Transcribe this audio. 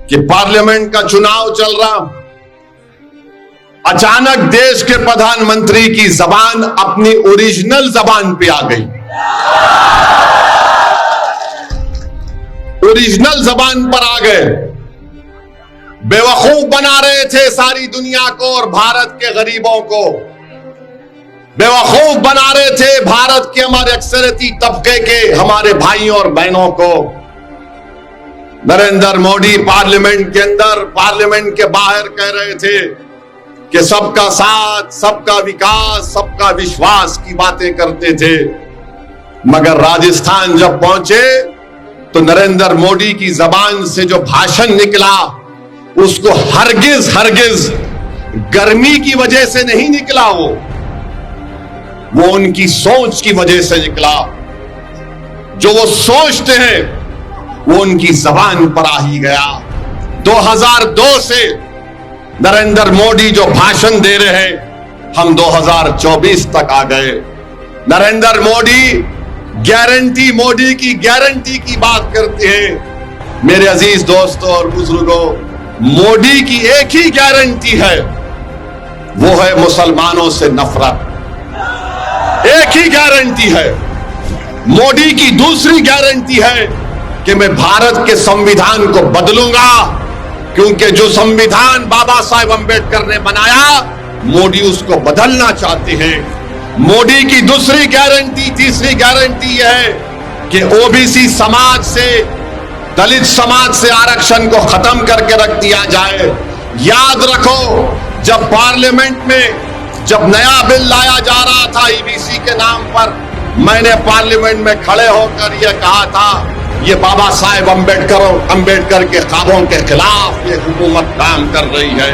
कि पार्लियामेंट का चुनाव चल रहा, अचानक देश के प्रधानमंत्री की जबान अपनी ओरिजिनल जबान पे आ गई, ओरिजिनल जबान पर आ गए। बेवकूफ बना रहे थे सारी दुनिया को और भारत के गरीबों को, बेवकूफ बना रहे थे भारत के हमारे अक्सरती तबके के हमारे भाइयों और बहनों को। नरेंद्र मोदी पार्लियामेंट के अंदर, पार्लियामेंट के बाहर कह रहे थे कि सबका साथ, सबका विकास, सबका विश्वास की बातें करते थे, मगर राजस्थान जब पहुंचे तो नरेंद्र मोदी की जबान से जो भाषण निकला उसको हरगिज हरगिज गर्मी की वजह से नहीं निकला, वो उनकी सोच की वजह से निकला। जो वो सोचते हैं वो उनकी जबान पर आ ही गया। 2002 से नरेंद्र मोदी जो भाषण दे रहे हैं, हम 2024 तक आ गए। नरेंद्र मोदी गारंटी, मोदी की गारंटी की बात करते हैं। मेरे अजीज दोस्तों और बुजुर्गों, मोदी की एक ही गारंटी है, वो है मुसलमानों से नफरत। एक ही गारंटी है। मोदी की दूसरी गारंटी है कि मैं भारत के संविधान को बदलूंगा, क्योंकि जो संविधान बाबा साहेब अंबेडकर ने बनाया, मोदी उसको बदलना चाहते हैं। मोदी की दूसरी गारंटी, तीसरी गारंटी यह है कि ओबीसी समाज से, दलित समाज से आरक्षण को खत्म करके रख दिया जाए। याद रखो, जब पार्लियामेंट में जब नया बिल लाया जा रहा था ईबीसी के नाम पर, मैंने पार्लियामेंट में खड़े होकर यह कहा था, ये बाबा साहेब अंबेडकर के ख्वाबों के खिलाफ ये हुकूमत काम कर रही है।